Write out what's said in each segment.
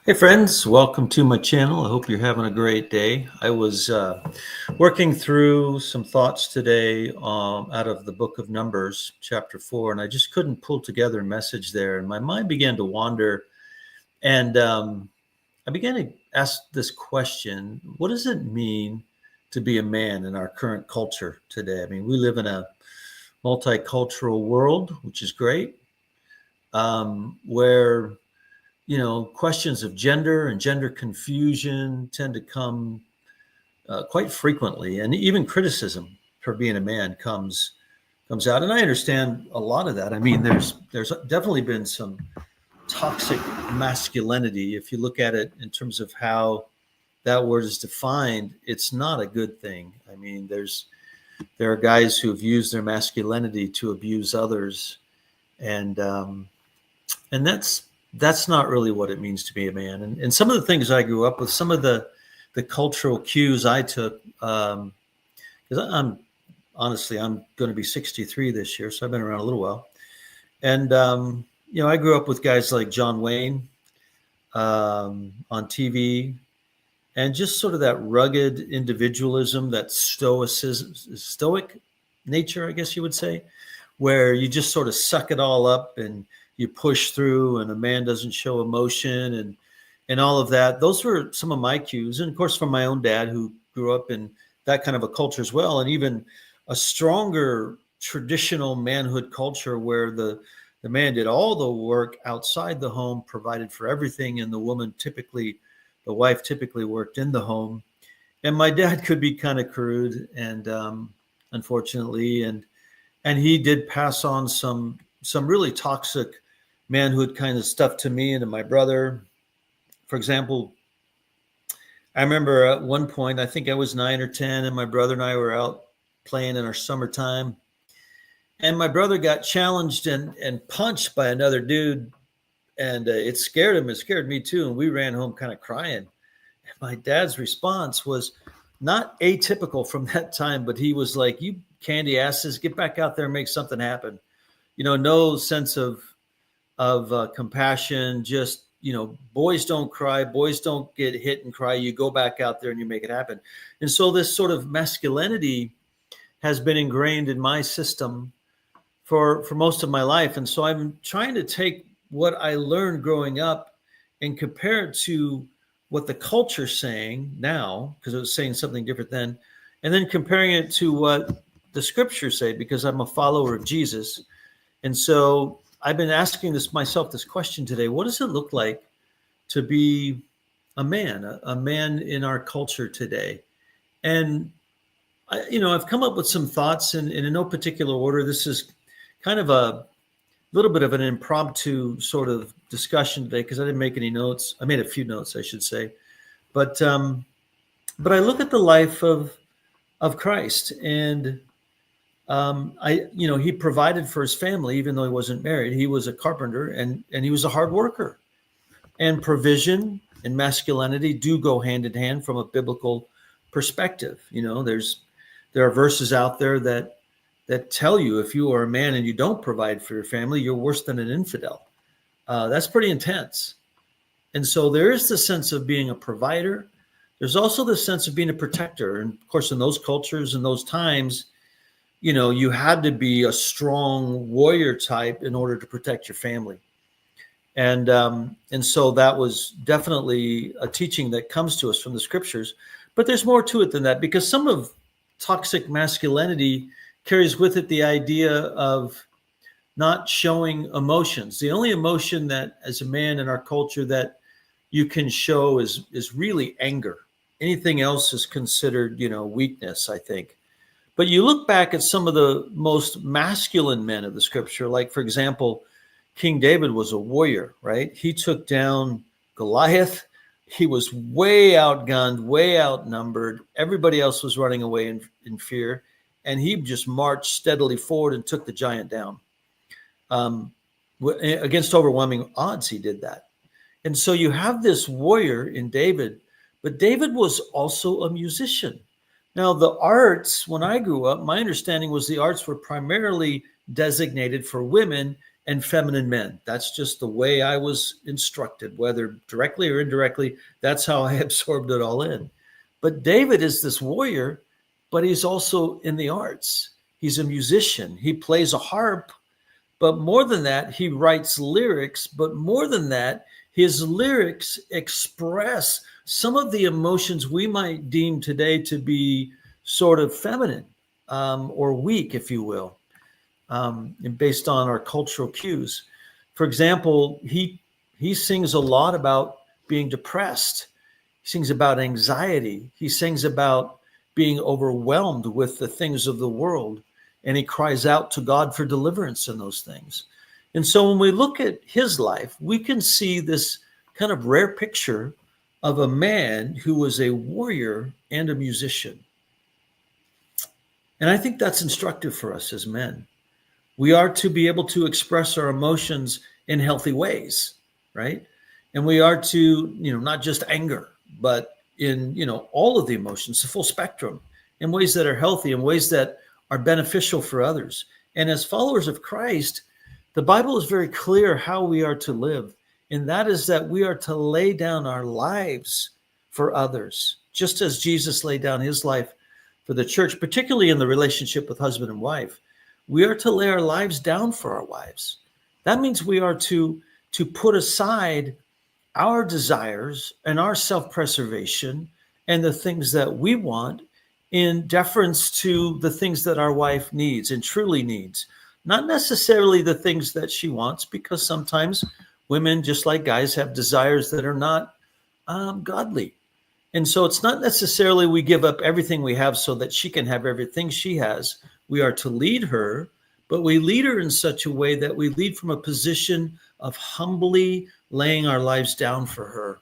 Hey friends, welcome to my channel. I hope you're having a great day. I was working through some thoughts today out of the book of Numbers, chapter 4, and I just couldn't pull together a message there. And my mind began to wander, and I began to ask this question: what does it mean to be a man in our current culture today? I mean, we live in a multicultural world, which is great, where questions of gender and gender confusion tend to come quite frequently, and even criticism for being a man comes out. And I understand a lot of that. I mean, there's definitely been some toxic masculinity. If you look at it in terms of how that word is defined, it's not a good thing. I mean, there are guys who've used their masculinity to abuse others, and that's not really what it means to be a man. And some of the things I grew up with, some of the cultural cues I took, because I'm going to be 63 this year, so I've been around a little while. And I grew up with guys like John Wayne on TV, and just sort of that rugged individualism, that stoic nature, I guess you would say, where you just sort of suck it all up and you push through, and a man doesn't show emotion and all of that. Those were some of my cues. And of course, from my own dad, who grew up in that kind of a culture as well, and even a stronger traditional manhood culture where the man did all the work outside the home, provided for everything, and the wife typically worked in the home. And my dad could be kind of crude, and unfortunately, and he did pass on some really toxic manhood kind of stuff to me and to my brother. For example, I remember at one point, I think I was 9 or 10, and my brother and I were out playing in our summertime. And my brother got challenged and punched by another dude. And it scared him. It scared me too. And we ran home kind of crying. And my dad's response was not atypical from that time, but he was like, "You candy asses, get back out there and make something happen." No sense of compassion. Just, boys don't cry. Boys don't get hit and cry. You go back out there and you make it happen. And so this sort of masculinity has been ingrained in my system for most of my life. And so I'm trying to take what I learned growing up and compare it to what the culture's saying now, because it was saying something different then, and then comparing it to what the scriptures say, because I'm a follower of Jesus. And so I've been asking myself this question today: what does it look like to be a man in our culture today? And I've come up with some thoughts, and in no particular order. This is kind of a little bit of an impromptu sort of discussion today, because I didn't make any notes. I made a few notes, I should say, but I look at the life of Christ, and he provided for his family, even though he wasn't married. He was a carpenter, and he was a hard worker. And provision and masculinity do go hand in hand from a biblical perspective. There are verses out there that tell you, if you are a man and you don't provide for your family, you're worse than an infidel. That's pretty intense. And so there is the sense of being a provider. There's also the sense of being a protector. And of course, in those cultures, in those times, you had to be a strong warrior type in order to protect your family. And so that was definitely a teaching that comes to us from the scriptures. But there's more to it than that, because some of toxic masculinity carries with it the idea of not showing emotions. The only emotion that, as a man in our culture, that you can show is really anger. Anything else is considered, weakness, I think. But you look back at some of the most masculine men of the scripture, like, for example, King David was a warrior, right? He took down Goliath. He was way outgunned, way outnumbered. Everybody else was running away in fear. And he just marched steadily forward and took the giant down. Against overwhelming odds, he did that. And so you have this warrior in David, but David was also a musician. Now, the arts, when I grew up, my understanding was the arts were primarily designated for women, and feminine men. That's just the way I was instructed, whether directly or indirectly. That's how I absorbed it all in. But David is this warrior, but he's also in the arts. He's a musician. He plays a harp, but more than that, he writes lyrics. But more than that, his lyrics express some of the emotions we might deem today to be sort of feminine, or weak, if you will, based on our cultural cues. For example, he sings a lot about being depressed. He sings about anxiety. He sings about being overwhelmed with the things of the world. And he cries out to God for deliverance in those things. And so when we look at his life, we can see this kind of rare picture of a man who was a warrior and a musician. And I think that's instructive for us as men. We are to be able to express our emotions in healthy ways, right? And we are to, not just anger, but in, all of the emotions, the full spectrum, in ways that are healthy, in ways that are beneficial for others. And as followers of Christ, the Bible is very clear how we are to live. And that is that we are to lay down our lives for others, just as Jesus laid down his life for the church, particularly in the relationship with husband and wife. We are to lay our lives down for our wives. That means we are to put aside our desires and our self-preservation and the things that we want in deference to the things that our wife needs and truly needs. Not necessarily the things that she wants, because sometimes women, just like guys, have desires that are not godly. And so it's not necessarily we give up everything we have so that she can have everything she has. We are to lead her, but we lead her in such a way that we lead from a position of humbly laying our lives down for her.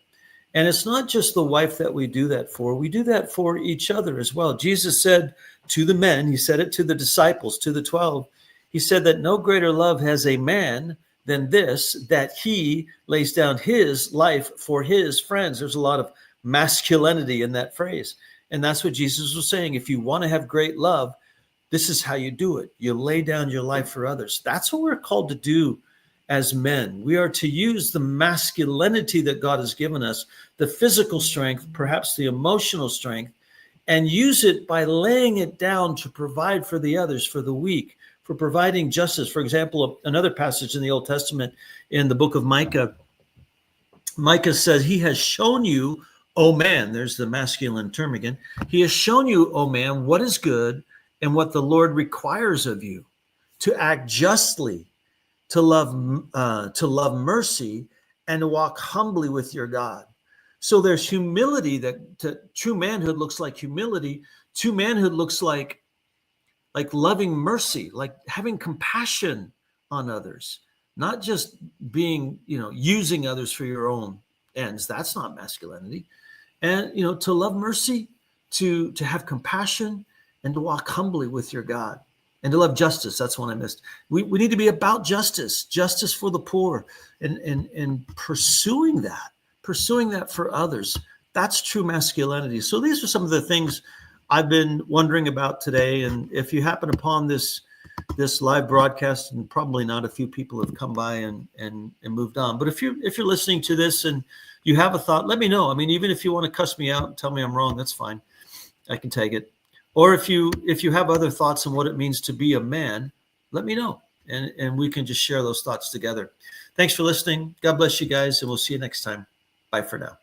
And it's not just the wife that we do that for. We do that for each other as well. Jesus said to the men, he said it to the disciples, to the 12, he said that no greater love has a man than this, that he lays down his life for his friends. There's a lot of masculinity in that phrase. And that's what Jesus was saying. If you want to have great love, this is how you do it. You lay down your life for others. That's what we're called to do as men. We are to use the masculinity that God has given us, the physical strength, perhaps the emotional strength, and use it by laying it down to provide for the others, for the weak, for providing justice. For example, another passage in the Old Testament in the book of Micah, Micah says, he has shown you, O man, there's the masculine term again. He has shown you, O man, what is good and what the Lord requires of you, to act justly, to love mercy, and to walk humbly with your God. So there's humility, that true manhood looks like humility. True manhood looks like loving mercy, like having compassion on others, not just being, using others for your own ends. That's not masculinity. And, to love mercy, to have compassion, and to walk humbly with your God, and to love justice. That's one I missed. We need to be about justice for the poor, and pursuing that for others. That's true masculinity. So these are some of the things I've been wondering about today. And if you happen upon this live broadcast, and probably not, a few people have come by and moved on. But if you're listening to this and you have a thought, let me know. I mean, even if you want to cuss me out and tell me I'm wrong, that's fine. I can take it. Or if you have other thoughts on what it means to be a man, let me know. And we can just share those thoughts together. Thanks for listening. God bless you guys. And we'll see you next time. Bye for now.